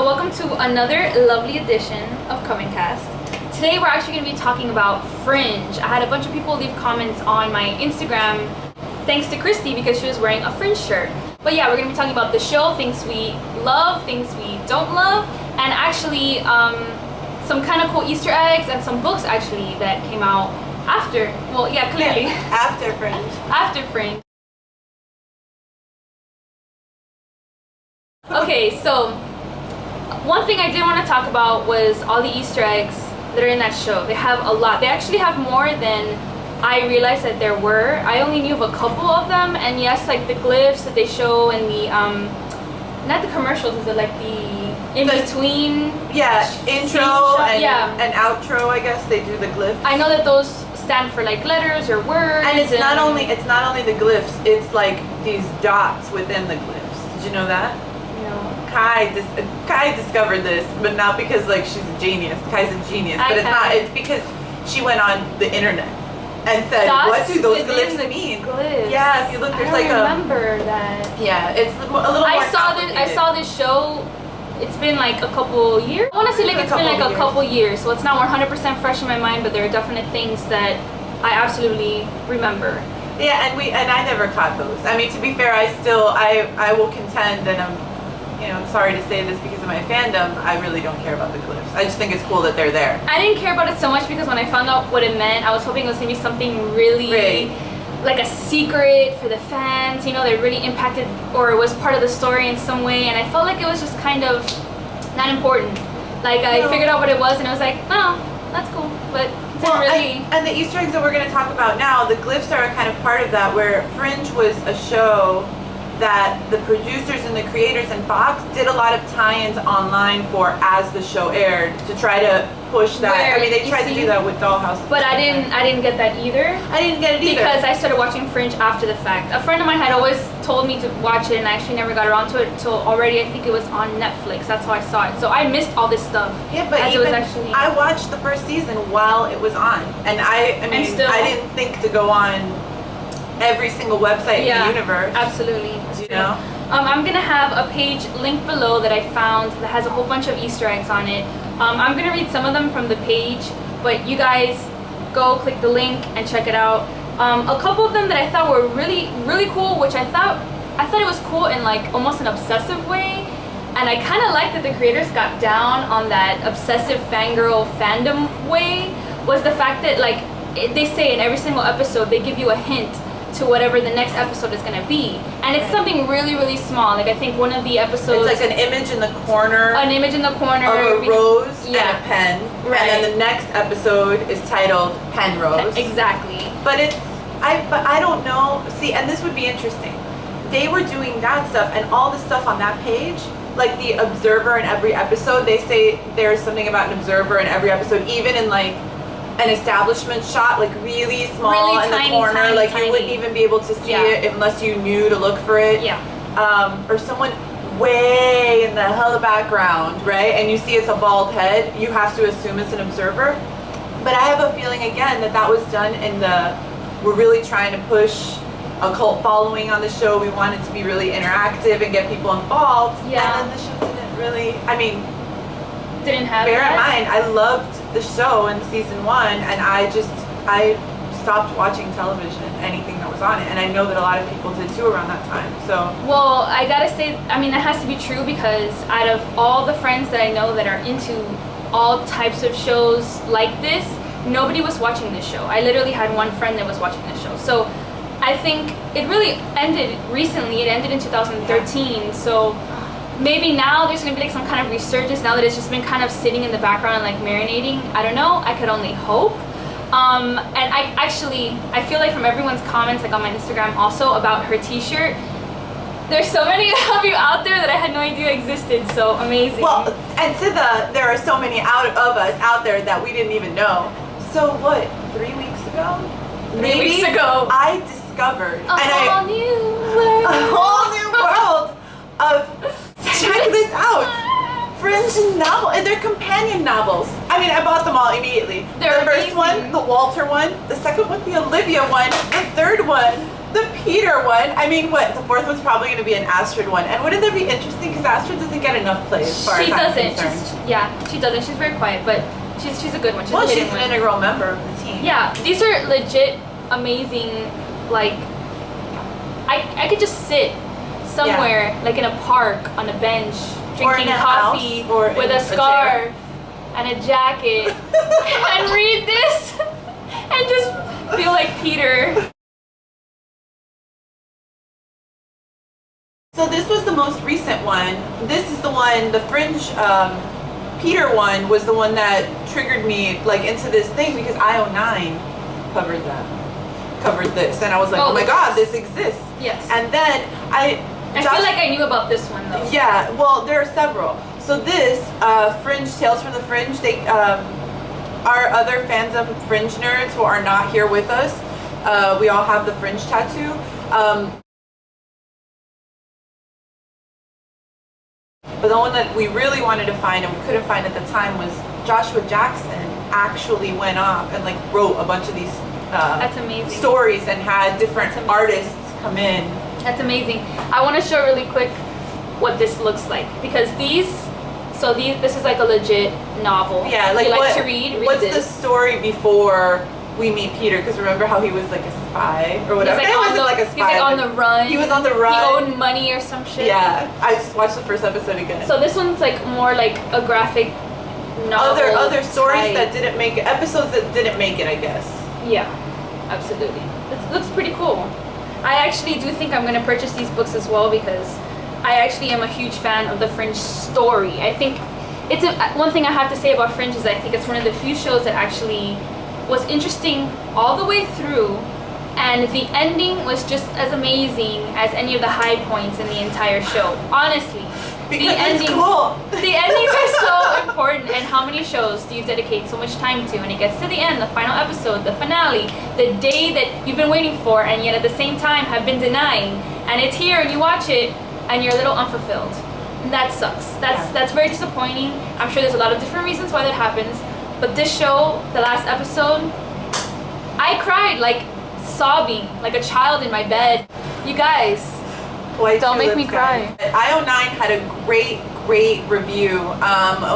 welcome to another lovely edition of Coven Cast. Today we're actually going to be talking about Fringe. I had a bunch of people leave comments on my Instagram thanks to Cristy because she was wearing a Fringe shirt. But yeah, we're going to be talking about the show, things we love, things we don't love, and actually some kind of cool Easter eggs and some books actually that came out after. Well, yeah, clearly. Yeah, after Fringe. After Fringe. Okay, so one thing I did want to talk about was all the Easter eggs that are in that show. They have a lot. They actually have more than I realized that there were. I only knew of a couple of them, and yes, like the glyphs that they show in the not the commercials, is it like the in-between? Yeah, intro and outro, I guess they do the glyphs. I know that those stand for like letters or words. And it's not only the glyphs, it's like these dots within the glyphs. Did you know that? Kai discovered this, but not because like she's a genius. Kai's a genius, but it's because she went on the internet and said, dots, "What do those glyphs mean?" Glyphs. Yeah, if you look, there's like remember that. Yeah, it's a little more complicated. I saw this show. It's been like a couple years. I want to say like it's been like a couple years, so it's not 100% fresh in my mind, but there are definite things that I absolutely remember. Yeah, and I never caught those. I mean, to be fair, I will contend, and I'm sorry to say this because of my fandom, I really don't care about the glyphs. I just think it's cool that they're there. I didn't care about it so much because when I found out what it meant, I was hoping it was going to be something really like a secret for the fans, that really impacted or was part of the story in some way, and I felt like it was just kind of not important. Like I figured out what it was and I was like, oh, that's cool, but really. And the Easter eggs that we're going to talk about now, the glyphs are a kind of part of that, where Fringe was a show that the producers and the creators and Fox did a lot of tie-ins online for as the show aired to try to push that. I mean, they tried to do that with Dollhouse. But I didn't get that either. I didn't get it either because I started watching Fringe after the fact. A friend of mine had always told me to watch it, and I actually never got around to it until already I think it was on Netflix. That's how I saw it. So I missed all this stuff. Yeah, but I watched the first season while it was on, and I didn't think to go on every single website in the universe. Absolutely. I'm gonna have a page linked below that I found that has a whole bunch of Easter eggs on it. I'm gonna read some of them from the page, but you guys go click the link and check it out. A couple of them that I thought were really, really cool, which I thought it was cool in like almost an obsessive way, and I kind of like that the creators got down on that obsessive fangirl fandom way, was the fact that like they say in every single episode they give you a hint to whatever the next episode is going to be, and it's something really, really small. Like I think one of the episodes, it's like an image in the corner of a rose and a pen, and then the next episode is titled Penrose. Exactly. But I don't know. See, and this would be interesting. They were doing that stuff and all the stuff on that page, like the observer in every episode. They say there's something about an observer in every episode, even in like an establishment shot, like really small, really in the corner, like you wouldn't even be able to see it unless you knew to look for it. Or someone way in the hella background, right? And you see it's a bald head, you have to assume it's an observer. But I have a feeling again that was done in we're really trying to push a cult following on the show. We wanted to be really interactive and get people involved. And then the show didn't really, didn't have bear in mind, I loved the show in season 1, and I stopped watching television, anything that was on it, and I know that a lot of people did too around that time. So well, I gotta say, that has to be true, because out of all the friends that I know that are into all types of shows like this, nobody was watching this show. I literally had one friend that was watching this show. So I think it really ended recently. It ended in 2013. So maybe now there's going to be like some kind of resurgence now that it's just been kind of sitting in the background and like marinating. I don't know. I could only hope. And I feel like from everyone's comments, like on my Instagram also, about her t-shirt, there's so many of you out there that I had no idea existed. So amazing. Well, and there are so many of us out there that we didn't even know. So what, 3 weeks ago? 3 weeks ago. I discovered a whole new world of, check this out, Fringe novel, and they're companion novels. I bought them all immediately. The first one, the Walter one, the second one, the Olivia one, the third one, the Peter one. I mean, what the fourth one's probably going to be an Astrid one, and wouldn't that be interesting? Because Astrid doesn't get enough play as far as I'm concerned. She doesn't. She's very quiet, but she's a good one. She's an integral member of the team. Yeah, these are legit amazing. Like, I could just sit somewhere, like in a park on a bench, drinking coffee with a scarf and a jacket, and read this, and just feel like Peter. So this was the most recent one. This is the one, the Fringe Peter one was the one that triggered me like into this thing because IO9 covered this, and I was like, oh my god, this exists. Yes. And then I feel like I knew about this one though. Yeah, well, there are several. So this Fringe Tales from the Fringe, they our other fandom Fringe nerds who are not here with us, we all have the Fringe tattoo. But the one that we really wanted to find and we couldn't find at the time was Joshua Jackson actually went off and like wrote a bunch of these That's amazing. stories and had different artists come in. That's amazing. I want to show really quick what this looks like because this is like a legit novel. Yeah, like you what, to read what's this. the story before we meet Peter? Because remember how he was like a spy or whatever? He wasn't like a spy. He's like on the run. He was on the run. He owed money or some shit. Yeah, I just watched the first episode again. So this one's like more like a graphic novel. Other stories type. that didn't make it, episodes that didn't make it, I guess. Yeah, absolutely. It looks pretty cool. I actually do think I'm going to purchase these books as well because I actually am a huge fan of the Fringe story. I think it's one thing I have to say about Fringe is I think it's one of the few shows that actually was interesting all the way through, and the ending was just as amazing as any of the high points in the entire show. Honestly, because the ending, cool. The endings are so important. And how many shows do you dedicate so much time to? And it gets to the end, the final episode, the finale, the day that you've been waiting for, and yet at the same time have been denying, and it's here, and you watch it, and you're a little unfulfilled. And that sucks. That's very disappointing. I'm sure there's a lot of different reasons why that happens. But this show, the last episode, I cried like sobbing, like a child in my bed. You guys, don't make me cry. IO9 had a great review.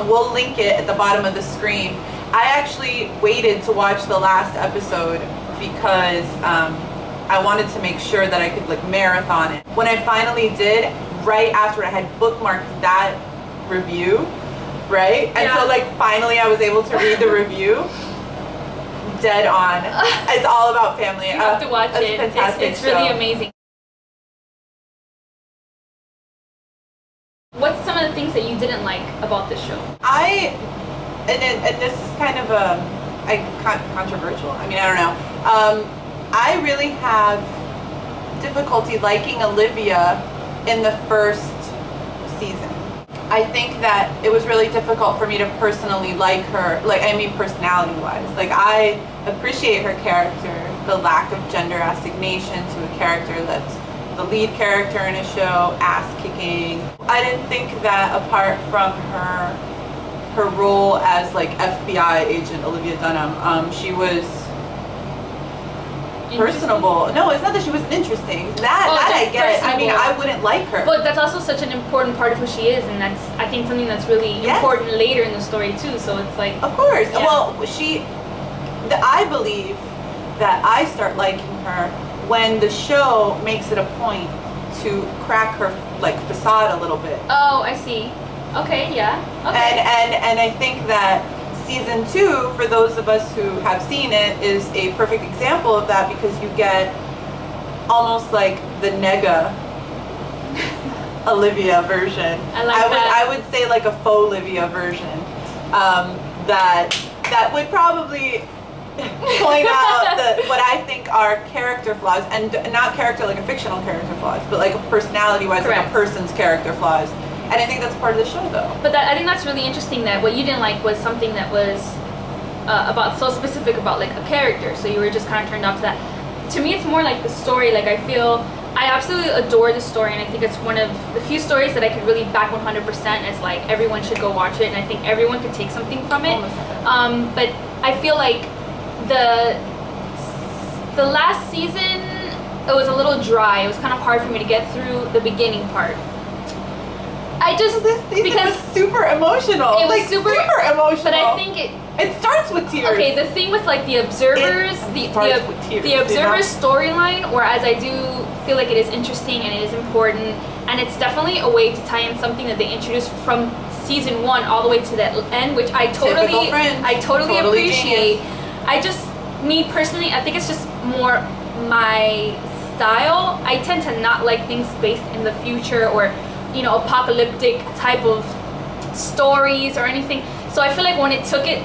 We'll link it at the bottom of the screen. I actually waited to watch the last episode because I wanted to make sure that I could like marathon it. When I finally did, right after I had bookmarked that review, right? And so like finally I was able to read the review. Dead on. It's all about family. You have to watch it. Fantastic it's really amazing. What's some of the things that you didn't like about this show? And this is kind of controversial. I mean, I don't know. I really have difficulty liking Olivia in the first season. I think that it was really difficult for me to personally like her, personality-wise. Like, I appreciate her character, the lack of gender assignation to a character that's the lead character in a show, ass-kicking. I didn't think that apart from her role as, like, FBI agent Olivia Dunham, she was personable. No, it's not that she wasn't interesting. That I get it. I mean, I wouldn't like her. But that's also such an important part of who she is, and that's, I think, something that's really important later in the story too. So it's like, of course. Yeah. Well, I believe that I start liking her when the show makes it a point to crack her like facade a little bit. Oh, I see. Okay, yeah. Okay. And I think that season 2, for those of us who have seen it, is a perfect example of that because you get almost like the nega Olivia version. I would say like a faux Olivia version. That would probably point out what I think are character flaws, and not character like a fictional character flaws, but like a personality-wise, like a person's character flaws. And I think that's part of the show, though. But I think that's really interesting that what you didn't like was something that was about so specific about like a character. So you were just kind of turned off to that. To me, it's more like the story. Like I absolutely adore the story, and I think it's one of the few stories that I could really back 100% as like everyone should go watch it, and I think everyone could take something from it. But I feel like the last season it was a little dry. It was kind of hard for me to get through the beginning part. I just This season because was super emotional. it was like super emotional. But I think it starts with tears. okay, the thing with like the observers, the observers storyline, whereas I do feel like it is interesting and it is important, and it's definitely a way to tie in something that they introduced from season 1 all the way to the end, which I totally appreciate. Genius. I just, me personally, I think it's just more my style. I tend to not like things based in the future or, you know, apocalyptic type of stories or anything. So I feel like when it took it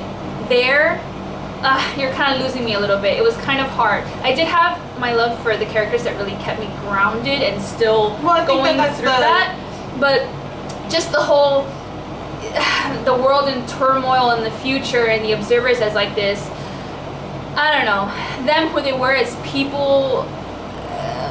there, you're kind of losing me a little bit. It was kind of hard. I did have my love for the characters that really kept me grounded and still going through that. But just the whole, the world in turmoil in the future and the observers as like this, I don't know, them who they were as people,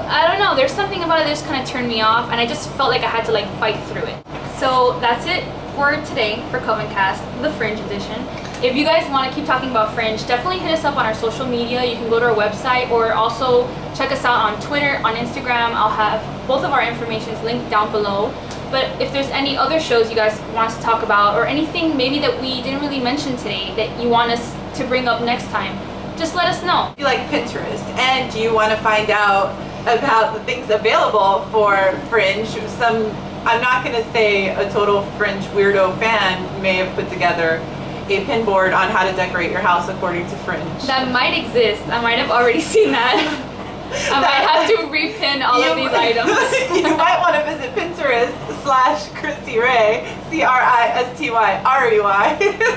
I don't know, there's something about it that just kind of turned me off, and I just felt like I had to like fight through it. So that's it for today for Coven Cast, the Fringe edition. If you guys want to keep talking about Fringe, definitely hit us up on our social media. You can go to our website or also check us out on Twitter, on Instagram. I'll have both of our information linked down below. But if there's any other shows you guys want us to talk about, or anything maybe that we didn't really mention today that you want us to bring up next time, just let us know. If you like Pinterest and you want to find out about the things available for Fringe, I'm not going to say a total Fringe weirdo fan may have put together a pin board on how to decorate your house according to Fringe. That might exist. I might have already seen that. I might have to repin all of these items. You might want to visit Pinterest /Cristy Ray, CRISTYREY.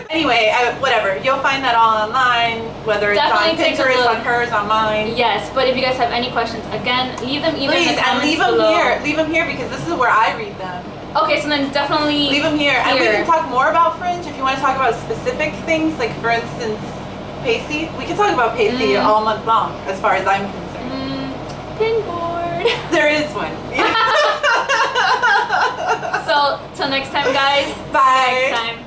Anyway, whatever. You'll find that all online, whether it's Definitely on Pinterest, on hers, on mine. Yes, but if you guys have any questions, again, leave them either in the comments leave them below. here. Leave them here because this is where I read them. Okay, so then definitely leave them here. And we can talk more about Fringe if you want to talk about specific things, like for instance, Pacey. We can talk about Pacey all month long, as far as I'm concerned. Pin board. There is one. So till next time, guys. Bye. Next time.